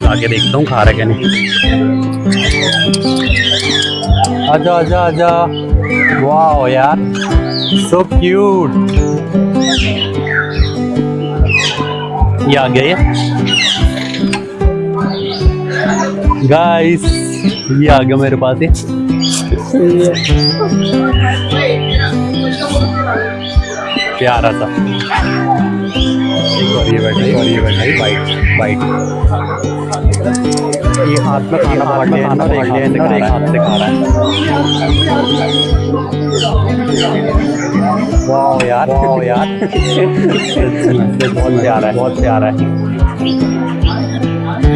खा के देखता हूँ खा रहा क्या नहीं। आजा आजा आजा, वाह यार सो क्यूट। ये आ गया ये गाइस, ये आ गया मेरे पास ये। प्यारा सा। एक और ये बैठा, और ये बैठा, बाइट बाइट। ये हाथ में खाना पकड़ लिया और एक हाथ से खा रहा है। वाह यार, वाह यार बहुत प्यारा है, बहुत प्यारा है।